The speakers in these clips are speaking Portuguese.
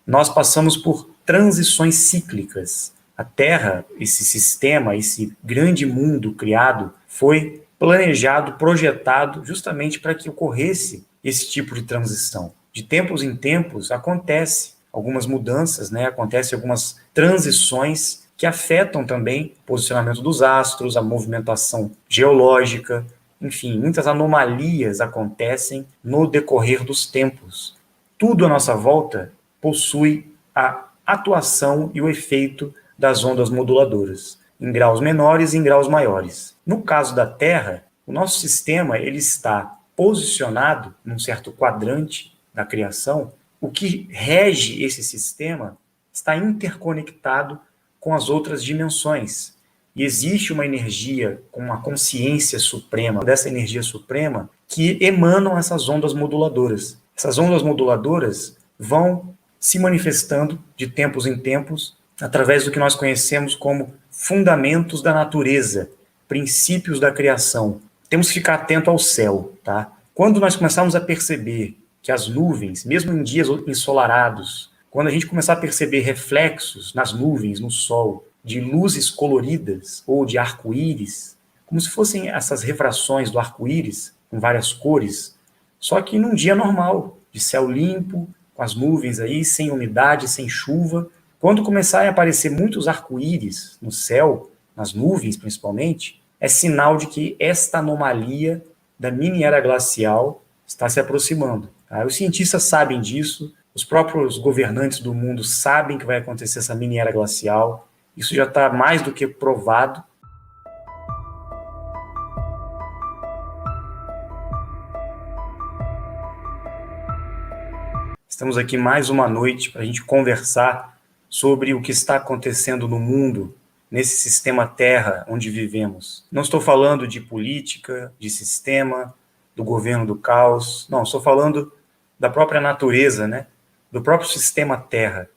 Nós passamos por transições cíclicas. A Terra, esse sistema, esse grande mundo criado, foi planejado, projetado justamente para que ocorresse esse tipo de transição. De tempos em tempos acontece algumas mudanças, né? Acontecem algumas transições que afetam também o posicionamento dos astros, a movimentação geológica, enfim, muitas anomalias acontecem no decorrer dos tempos. Tudo à nossa volta possui a atuação e o efeito das ondas moduladoras, em graus menores e em graus maiores. No caso da Terra, o nosso sistema ele está posicionado num certo quadrante da criação. O que rege esse sistema está interconectado com as outras dimensões. E existe uma energia, uma consciência suprema, dessa energia suprema, que emanam essas ondas moduladoras. Essas ondas moduladoras vão se manifestando de tempos em tempos através do que nós conhecemos como fundamentos da natureza, princípios da criação. Temos que ficar atento ao céu, tá? Quando nós começarmos a perceber que as nuvens, mesmo em dias ensolarados, quando a gente começar a perceber reflexos nas nuvens, no sol, de luzes coloridas ou de arco-íris, como se fossem essas refrações do arco-íris, com várias cores, só que num dia normal, de céu limpo, com as nuvens aí, sem umidade, sem chuva. Quando começarem a aparecer muitos arco-íris no céu, nas nuvens principalmente, é sinal de que esta anomalia da mini-era glacial está se aproximando. Tá? Os cientistas sabem disso, os próprios governantes do mundo sabem que vai acontecer essa mini-era glacial, isso já está mais do que provado. Estamos aqui mais uma noite para a gente conversar sobre o que está acontecendo no mundo, nesse sistema Terra onde vivemos. Não estou falando de política, de sistema, do governo do caos, não, estou falando da própria natureza, né? Do próprio sistema Terra.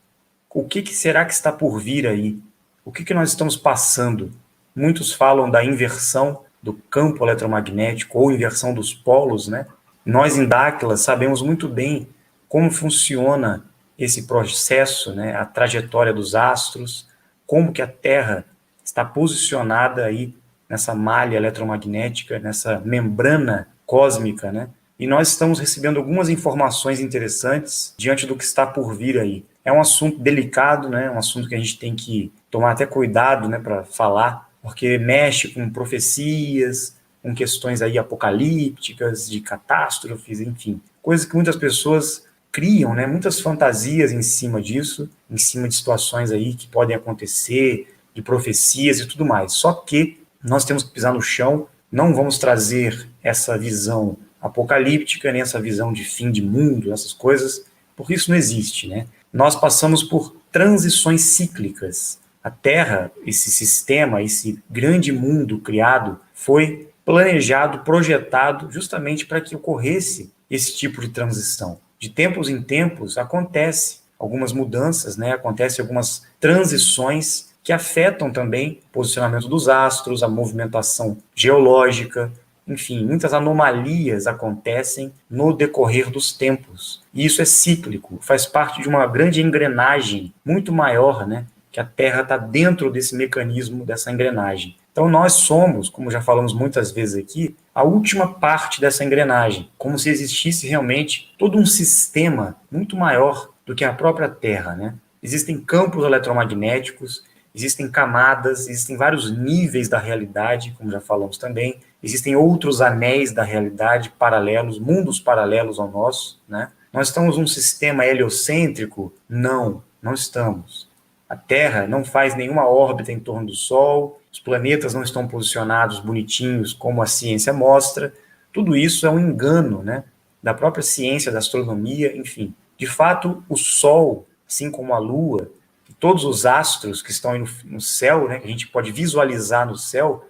O que será que está por vir aí? O que nós estamos passando? Muitos falam da inversão do campo eletromagnético ou inversão dos polos, né? Nós, em Dáquila, sabemos muito bem como funciona esse processo, né? A trajetória dos astros, como que a Terra está posicionada aí nessa malha eletromagnética, nessa membrana cósmica, né? E nós estamos recebendo algumas informações interessantes diante do que está por vir aí. É um assunto delicado, né? Um assunto que a gente tem que tomar até cuidado, né, para falar, porque mexe com profecias, com questões aí apocalípticas, de catástrofes, enfim, coisas que muitas pessoas criam, né, muitas fantasias em cima disso, em cima de situações aí que podem acontecer, de profecias e tudo mais. Só que nós temos que pisar no chão, não vamos trazer essa visão apocalíptica, nem essa visão de fim de mundo, essas coisas, porque isso não existe, né? Nós passamos por transições cíclicas. A Terra, esse sistema, esse grande mundo criado, foi planejado, projetado justamente para que ocorresse esse tipo de transição. De tempos em tempos acontece algumas mudanças, né? Acontecem algumas transições que afetam também o posicionamento dos astros, a movimentação geológica, enfim, muitas anomalias acontecem no decorrer dos tempos. E isso é cíclico, faz parte de uma grande engrenagem muito maior, né? Que a Terra está dentro desse mecanismo, dessa engrenagem. Então nós somos, como já falamos muitas vezes aqui, a última parte dessa engrenagem, como se existisse realmente todo um sistema muito maior do que a própria Terra, né? Existem campos eletromagnéticos, existem camadas, existem vários níveis da realidade, como já falamos também, existem outros anéis da realidade paralelos, mundos paralelos ao nosso, né? Nós estamos num sistema heliocêntrico? Não, não estamos. A Terra não faz nenhuma órbita em torno do Sol, os planetas não estão posicionados bonitinhos como a ciência mostra. Tudo isso é um engano, né, da própria ciência, da astronomia, enfim. De fato, o Sol, assim como a Lua, e todos os astros que estão no céu, né, que a gente pode visualizar no céu,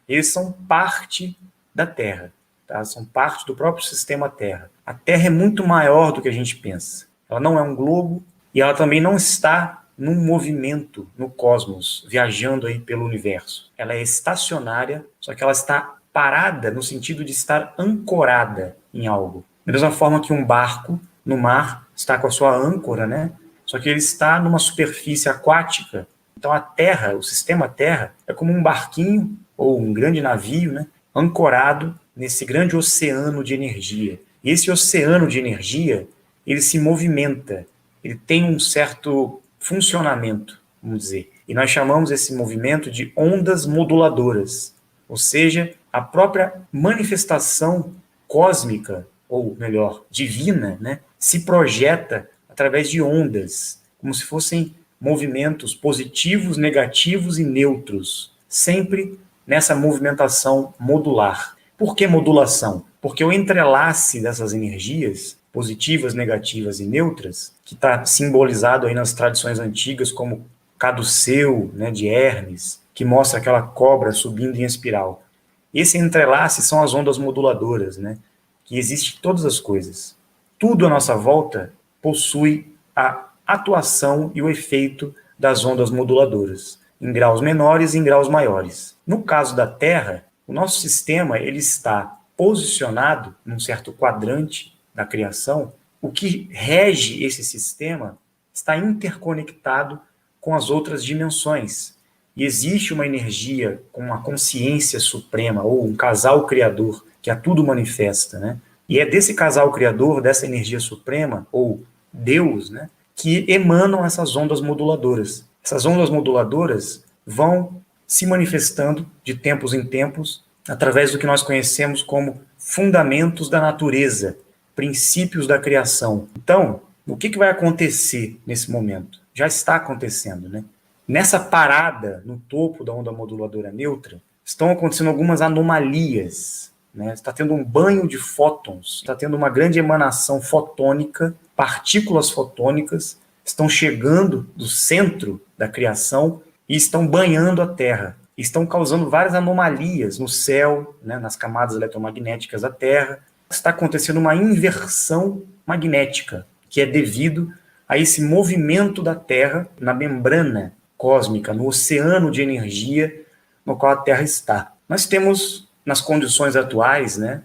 eles são parte da Terra, tá? São parte do próprio sistema Terra. A Terra é muito maior do que a gente pensa. Ela não é um globo e ela também não está num movimento no cosmos, viajando aí pelo universo. Ela é estacionária, só que ela está parada no sentido de estar ancorada em algo. Da mesma forma que um barco no mar está com a sua âncora, né? só que ele está numa superfície aquática. Então a Terra, o sistema Terra, é como um barquinho ou um grande navio, né, ancorado nesse grande oceano de energia. E esse oceano de energia, ele se movimenta, ele tem um certo funcionamento, vamos dizer. E nós chamamos esse movimento de ondas moduladoras, ou seja, a própria manifestação cósmica, ou melhor, divina, né, se projeta através de ondas, como se fossem movimentos positivos, negativos e neutros, sempre nessa movimentação modular. Por que modulação? Porque o entrelace dessas energias, positivas, negativas e neutras, que está simbolizado aí nas tradições antigas como caduceu, né, de Hermes, que mostra aquela cobra subindo em espiral. Esse entrelace são as ondas moduladoras, né, que existem em todas as coisas. Tudo à nossa volta possui a atuação e o efeito das ondas moduladoras, em graus menores e em graus maiores. No caso da Terra, o nosso sistema ele está posicionado num certo quadrante da criação. O que rege esse sistema está interconectado com as outras dimensões. E existe uma energia com uma consciência suprema, ou um casal criador, que a tudo manifesta, né? E é desse casal criador, dessa energia suprema, ou Deus, né, que emanam essas ondas moduladoras. Essas ondas moduladoras vão se manifestando de tempos em tempos através do que nós conhecemos como fundamentos da natureza, princípios da criação. Então, o que vai acontecer nesse momento? Já está acontecendo, né? Nessa parada no topo da onda moduladora neutra, estão acontecendo algumas anomalias, né? Está tendo um banho de fótons, está tendo uma grande emanação fotônica, partículas fotônicas estão chegando do centro da criação e estão banhando a Terra. Estão causando várias anomalias no céu, né, nas camadas eletromagnéticas da Terra. Está acontecendo uma inversão magnética, que é devido a esse movimento da Terra na membrana cósmica, no oceano de energia no qual a Terra está. Nós temos, nas condições atuais, né,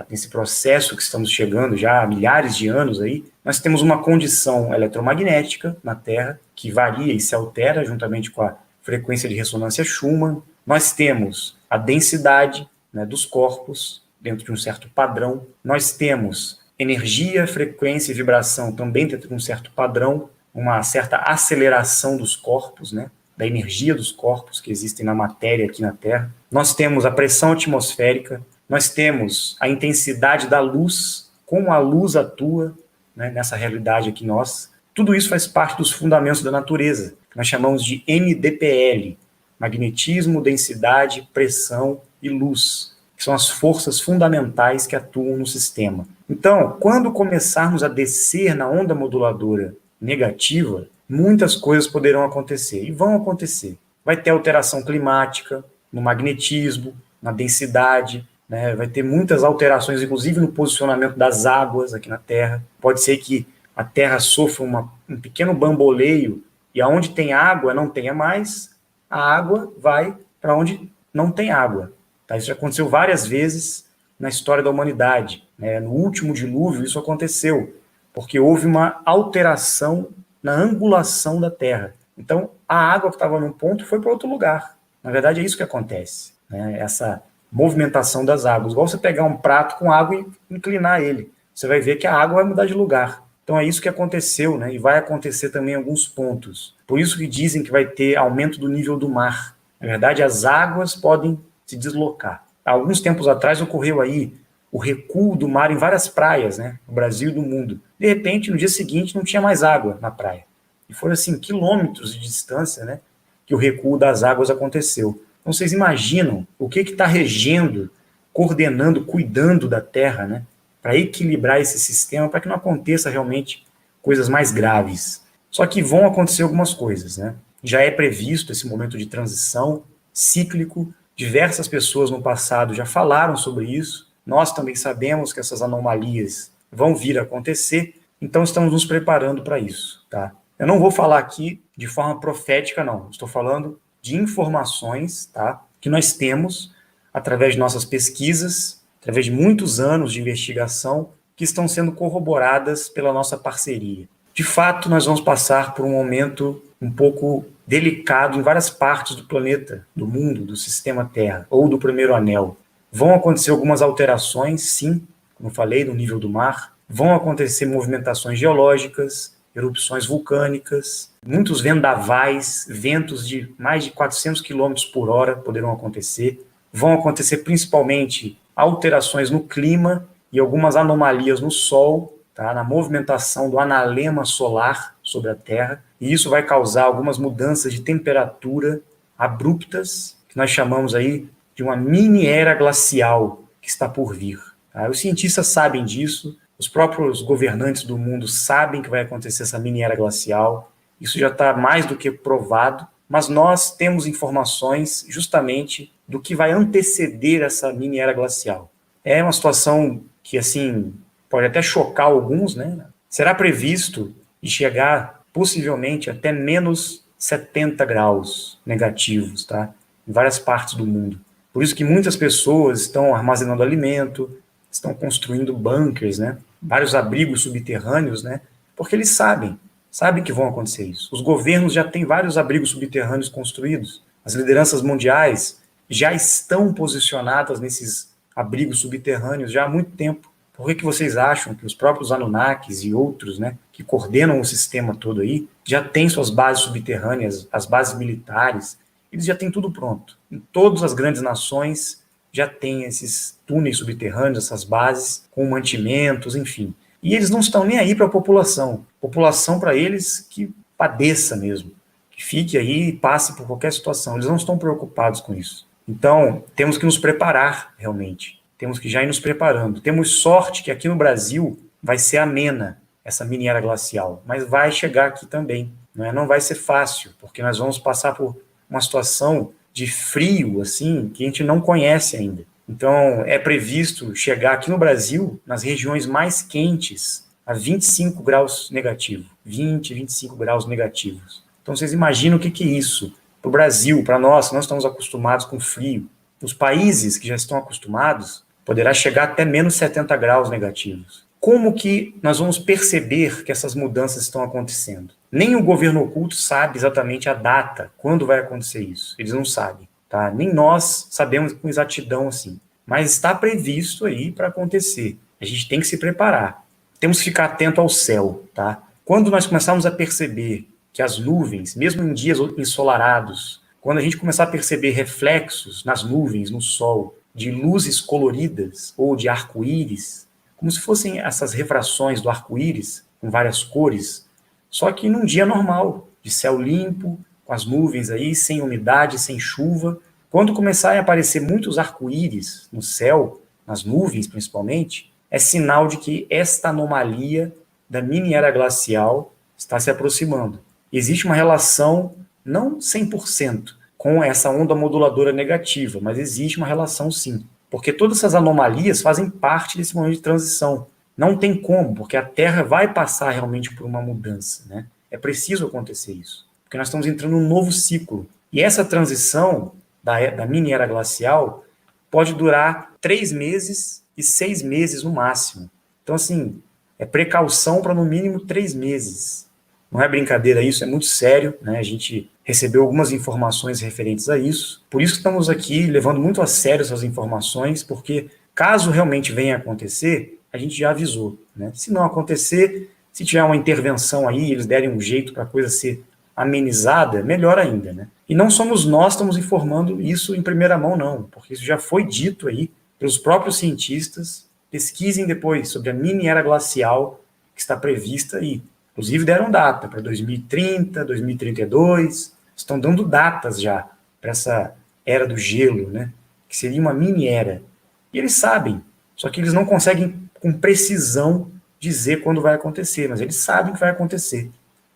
nesse processo que estamos chegando já há milhares de anos aí, nós temos uma condição eletromagnética na Terra que varia e se altera juntamente com a frequência de ressonância Schumann. Nós temos a densidade, né, dos corpos dentro de um certo padrão. Nós temos energia, frequência e vibração também dentro de um certo padrão, uma certa aceleração dos corpos, né, da energia dos corpos que existem na matéria aqui na Terra. Nós temos a pressão atmosférica, nós temos a intensidade da luz, como a luz atua, né, nessa realidade aqui nossa. Tudo isso faz parte dos fundamentos da natureza, que nós chamamos de MDPL, magnetismo, densidade, pressão e luz, que são as forças fundamentais que atuam no sistema. Então, quando começarmos a descer na onda moduladora negativa, muitas coisas poderão acontecer, e vão acontecer. Vai ter alteração climática, no magnetismo, na densidade, né? Vai ter muitas alterações, inclusive no posicionamento das águas aqui na Terra. Pode ser que a Terra sofra um pequeno bamboleio, e aonde tem água não tenha mais, a água vai para onde não tem água. Tá? Isso já aconteceu várias vezes na história da humanidade, né? No último dilúvio isso aconteceu, porque houve uma alteração na angulação da Terra. Então, a água que estava num ponto foi para outro lugar. Na verdade, é isso que acontece, né? Essa movimentação das águas. Igual você pegar um prato com água e inclinar ele. Você vai ver que a água vai mudar de lugar. Então, é isso que aconteceu, né? E vai acontecer também em alguns pontos. Por isso que dizem que vai ter aumento do nível do mar. Na verdade, as águas podem se deslocar. Há alguns tempos atrás ocorreu aí o recuo do mar em várias praias, né, no Brasil e no mundo. De repente, no dia seguinte, não tinha mais água na praia. E foram, assim, quilômetros de distância, né, que o recuo das águas aconteceu. Então, vocês imaginam o que está regendo, coordenando, cuidando da Terra, né, para equilibrar esse sistema, para que não aconteça realmente coisas mais graves. Só que vão acontecer algumas coisas, né? Já é previsto esse momento de transição cíclico. Diversas pessoas no passado já falaram sobre isso. Nós também sabemos que essas anomalias vão vir a acontecer, então estamos nos preparando para isso, tá? Eu não vou falar aqui de forma profética, não. Estou falando de informações, tá, que nós temos através de nossas pesquisas, através de muitos anos de investigação, que estão sendo corroboradas pela nossa parceria. De fato, nós vamos passar por um momento um pouco delicado em várias partes do planeta, do mundo, do sistema Terra, ou do primeiro anel. Vão acontecer algumas alterações, sim, como falei, no nível do mar. Vão acontecer movimentações geológicas, erupções vulcânicas, muitos vendavais, ventos de mais de 400 km por hora poderão acontecer. Vão acontecer principalmente alterações no clima e algumas anomalias no Sol, tá, na movimentação do analema solar sobre a Terra, e isso vai causar algumas mudanças de temperatura abruptas, que nós chamamos aí de uma mini era glacial que está por vir. Tá? Os cientistas sabem disso, os próprios governantes do mundo sabem que vai acontecer essa mini era glacial, isso já está mais do que provado, mas nós temos informações justamente do que vai anteceder essa mini era glacial. É uma situação que, assim, pode até chocar alguns, né? Será previsto de chegar possivelmente até menos 70 graus negativos, tá? Em várias partes do mundo. Por isso que muitas pessoas estão armazenando alimento, estão construindo bunkers, né? Vários abrigos subterrâneos, né? Porque eles sabem que vão acontecer isso. Os governos já têm vários abrigos subterrâneos construídos. As lideranças mundiais já estão posicionadas nesses abrigos subterrâneos já há muito tempo. Por que vocês acham que os próprios Anunnakis e outros, né, que coordenam o sistema todo aí, já têm suas bases subterrâneas, as bases militares, eles já têm tudo pronto. Em todas as grandes nações já tem esses túneis subterrâneos, essas bases com mantimentos, enfim. E eles não estão nem aí para a população. População para eles que padeça mesmo, que fique aí e passe por qualquer situação. Eles não estão preocupados com isso. Então, temos que nos preparar realmente. Temos que já ir nos preparando. Temos sorte que aqui no Brasil vai ser amena essa mini era glacial, mas vai chegar aqui também. Não vai ser fácil, porque nós vamos passar por uma situação de frio, assim, que a gente não conhece ainda. Então, é previsto chegar aqui no Brasil, nas regiões mais quentes, a 25 graus negativos. 20, 25 graus negativos. Então, vocês imaginam o que é isso? Para o Brasil, para nós estamos acostumados com frio. Os países que já estão acostumados, poderá chegar até menos 70 graus negativos. Como que nós vamos perceber que essas mudanças estão acontecendo? Nem o governo oculto sabe exatamente a data, quando vai acontecer isso. Eles não sabem, tá? Nem nós sabemos com exatidão assim. Mas está previsto aí para acontecer. A gente tem que se preparar. Temos que ficar atento ao céu, tá? Quando nós começarmos a perceber que as nuvens, mesmo em dias ensolarados, quando a gente começar a perceber reflexos nas nuvens, no sol, de luzes coloridas ou de arco-íris, como se fossem essas refrações do arco-íris, com várias cores, só que num dia normal, de céu limpo, com as nuvens aí, sem umidade, sem chuva. Quando começarem a aparecer muitos arco-íris no céu, nas nuvens principalmente, é sinal de que esta anomalia da mini era glacial está se aproximando. Existe uma relação, não 100%, com essa onda moduladora negativa, mas existe uma relação sim. Porque todas essas anomalias fazem parte desse momento de transição. Não tem como, porque a Terra vai passar realmente por uma mudança, né? É preciso acontecer isso, porque nós estamos entrando num novo ciclo. E essa transição da mini era glacial pode durar 3 meses e 6 meses no máximo. Então, assim, é precaução para no mínimo 3 meses. Não é brincadeira isso, é muito sério, né? A gente recebeu algumas informações referentes a isso. Por isso que estamos aqui levando muito a sério essas informações, porque caso realmente venha a acontecer, a gente já avisou, né? Se não acontecer, se tiver uma intervenção aí, eles derem um jeito para a coisa ser amenizada, melhor ainda, né? E não somos nós que estamos informando isso em primeira mão, não, porque isso já foi dito aí pelos próprios cientistas. Pesquisem depois sobre a mini era glacial que está prevista aí. Inclusive deram data para 2030, 2032, estão dando datas já para essa era do gelo, né? Que seria uma mini era. E eles sabem, só que eles não conseguem com precisão dizer quando vai acontecer, mas eles sabem que vai acontecer.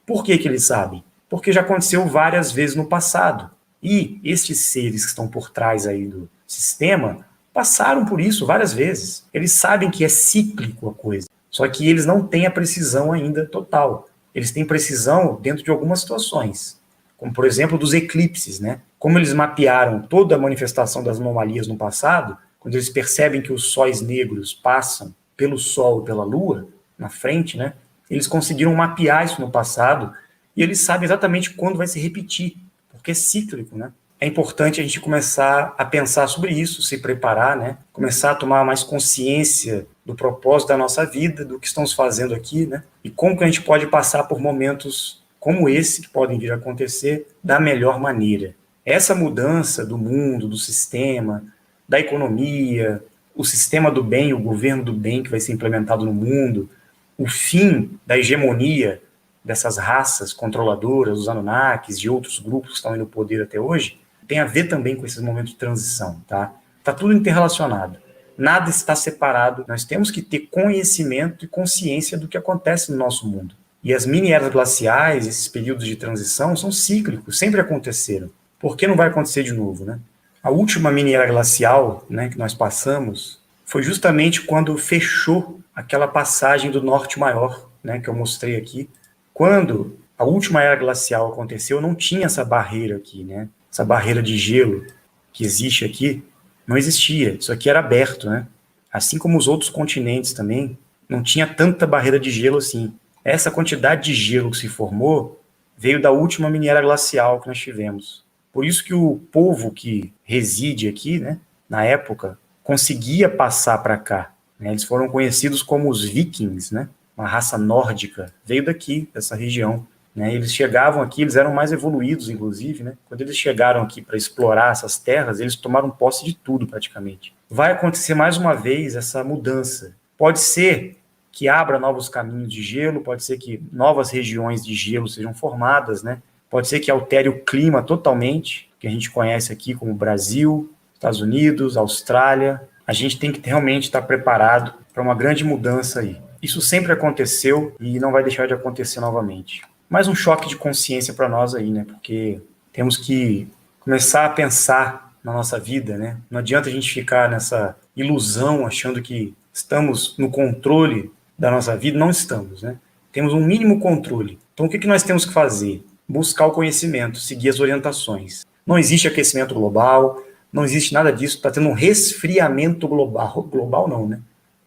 Por que eles sabem? Porque já aconteceu várias vezes no passado. E estes seres que estão por trás aí do sistema passaram por isso várias vezes. Eles sabem que é cíclico a coisa. Só que eles não têm a precisão ainda total. Eles têm precisão dentro de algumas situações, como, por exemplo, dos eclipses, né? Como eles mapearam toda a manifestação das anomalias no passado, quando eles percebem que os sóis negros passam pelo Sol e pela Lua, na frente, né? Eles conseguiram mapear isso no passado e eles sabem exatamente quando vai se repetir, porque é cíclico, né? É importante a gente começar a pensar sobre isso, se preparar, né? Começar a tomar mais consciência do propósito da nossa vida, do que estamos fazendo aqui, né? E como que a gente pode passar por momentos como esse, que podem vir a acontecer, da melhor maneira. Essa mudança do mundo, do sistema, da economia, o sistema do bem, o governo do bem que vai ser implementado no mundo, o fim da hegemonia dessas raças controladoras, os Anunnakis e outros grupos que estão aí no poder até hoje, tem a ver também com esses momentos de transição, tá? Está tudo interrelacionado. Nada está separado. Nós temos que ter conhecimento e consciência do que acontece no nosso mundo. E as mini-eras glaciais, esses períodos de transição, são cíclicos, sempre aconteceram. Por que não vai acontecer de novo, né? A última mini-era glacial, né, que nós passamos foi justamente quando fechou aquela passagem do Norte Maior, né, que eu mostrei aqui. Quando a última era glacial aconteceu, não tinha essa barreira aqui, né? Essa barreira de gelo que existe aqui, não existia. Isso aqui era aberto, né? Assim como os outros continentes também, não tinha tanta barreira de gelo assim. Essa quantidade de gelo que se formou veio da última mini-era glacial que nós tivemos. Por isso que o povo que reside aqui, né, na época, conseguia passar para cá. Né? Eles foram conhecidos como os vikings, né? Uma raça nórdica, veio daqui, dessa região. Né? Eles chegavam aqui, eles eram mais evoluídos, inclusive. Né? Quando eles chegaram aqui para explorar essas terras, eles tomaram posse de tudo, praticamente. Vai acontecer mais uma vez essa mudança. Pode ser que abra novos caminhos de gelo, pode ser que novas regiões de gelo sejam formadas, né? Pode ser que altere o clima totalmente, que a gente conhece aqui como Brasil, Estados Unidos, Austrália. A gente tem que realmente estar preparado para uma grande mudança aí. Isso sempre aconteceu e não vai deixar de acontecer novamente. Mais um choque de consciência para nós aí, né? Porque temos que começar a pensar na nossa vida, né? Não adianta a gente ficar nessa ilusão achando que estamos no controle da nossa vida. Não estamos, né? Temos um mínimo controle. Então, o que nós temos que fazer? Buscar o conhecimento, seguir as orientações. Não existe aquecimento global, não existe nada disso, está tendo um resfriamento global. Global não, né?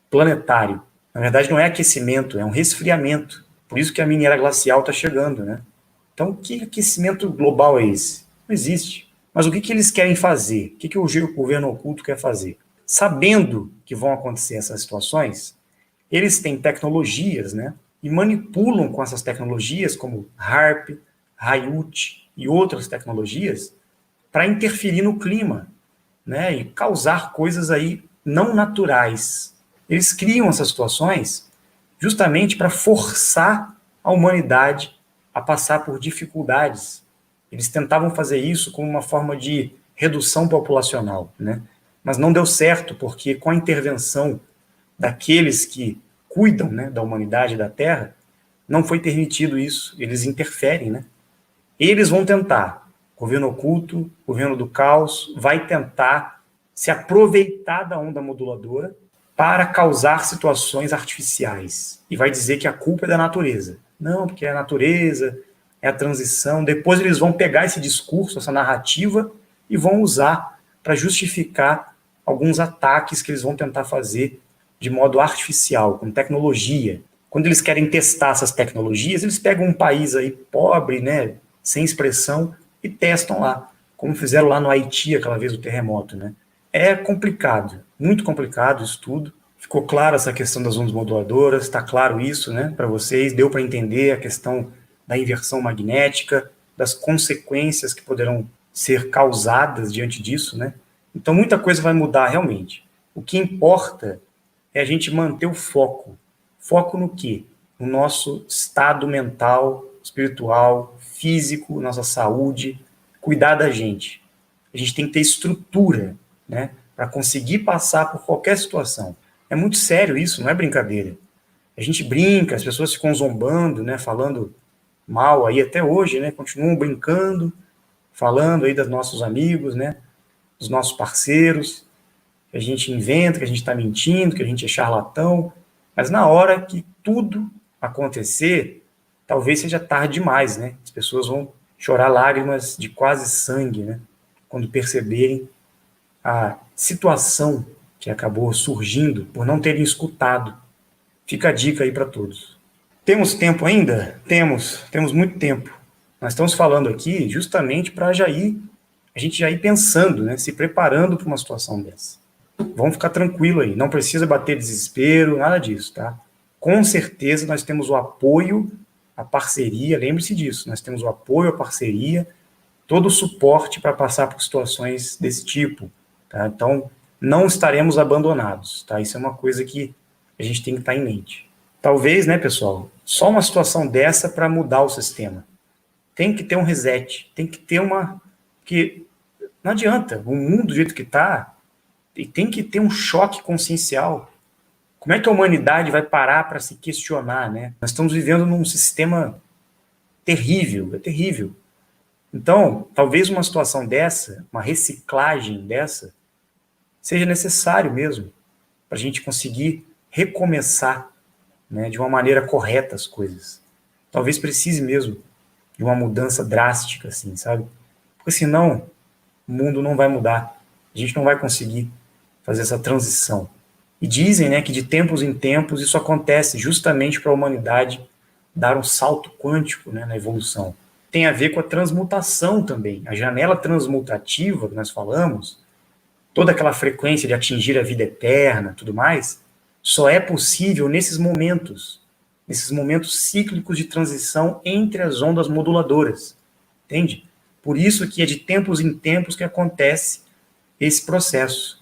Planetário. Na verdade, não é aquecimento, é um resfriamento. Por isso que a mini-era glacial está chegando, né? Então, que aquecimento global é esse? Não existe. Mas o que eles querem fazer? O que o governo oculto quer fazer? Sabendo que vão acontecer essas situações, eles têm tecnologias, né? E manipulam com essas tecnologias, como HARP, Hayut e outras tecnologias, para interferir no clima, né? E causar coisas aí não naturais. Eles criam essas situações justamente para forçar a humanidade a passar por dificuldades. Eles tentavam fazer isso como uma forma de redução populacional, né? Mas não deu certo, porque com a intervenção daqueles que cuidam, né, da humanidade e da Terra, não foi permitido isso, eles interferem, né? Eles vão tentar, o governo oculto, o governo do caos, vai tentar se aproveitar da onda moduladora para causar situações artificiais. E vai dizer que a culpa é da natureza. Não, porque é a natureza, é a transição. Depois eles vão pegar esse discurso, essa narrativa, e vão usar para justificar alguns ataques que eles vão tentar fazer de modo artificial, com tecnologia. Quando eles querem testar essas tecnologias, eles pegam um país aí pobre, né, sem expressão, e testam lá, como fizeram lá no Haiti, aquela vez o terremoto, né? É complicado, muito complicado isso tudo. Ficou claro essa questão das ondas moduladoras, está claro isso, né, para vocês, deu para entender a questão da inversão magnética, das consequências que poderão ser causadas diante disso, né? Então muita coisa vai mudar realmente. O que importa é a gente manter o foco. Foco no quê? No nosso estado mental, espiritual, físico, nossa saúde, cuidar da gente. A gente tem que ter estrutura, né, para conseguir passar por qualquer situação. É muito sério isso, não é brincadeira. A gente brinca, as pessoas ficam zombando, né, falando mal aí até hoje, né, continuam brincando, falando aí dos nossos amigos, né, dos nossos parceiros, que a gente inventa, que a gente está mentindo, que a gente é charlatão, mas na hora que tudo acontecer, talvez seja tarde demais, né? As pessoas vão chorar lágrimas de quase sangue, né? Quando perceberem a situação que acabou surgindo por não terem escutado. Fica a dica aí para todos. Temos tempo ainda? Temos muito tempo. Nós estamos falando aqui justamente para a gente já ir pensando, né, se preparando para uma situação dessa. Vamos ficar tranquilo aí, não precisa bater desespero, nada disso, tá? Com certeza nós temos o apoio, a parceria, lembre-se disso, nós temos o apoio, a parceria, todo o suporte para passar por situações desse tipo, tá? Então, não estaremos abandonados, tá? Isso é uma coisa que a gente tem que estar em mente. Talvez, né, pessoal, só uma situação dessa para mudar o sistema. Tem que ter um reset, tem que ter que não adianta, o mundo do jeito que está, tem que ter um choque consciencial. Como é que a humanidade vai parar para se questionar, né? Nós estamos vivendo num sistema terrível, é terrível. Então, talvez uma situação dessa, uma reciclagem dessa, seja necessário mesmo, para a gente conseguir recomeçar, né, de uma maneira correta as coisas. Talvez precise mesmo de uma mudança drástica, assim, sabe? Porque senão o mundo não vai mudar. A gente não vai conseguir fazer essa transição. E dizem, né, que de tempos em tempos isso acontece justamente para a humanidade dar um salto quântico, né, na evolução. Tem a ver com a transmutação também. A janela transmutativa que nós falamos, toda aquela frequência de atingir a vida eterna, tudo mais, só é possível nesses momentos cíclicos de transição entre as ondas moduladoras, entende? Por isso que é de tempos em tempos que acontece esse processo.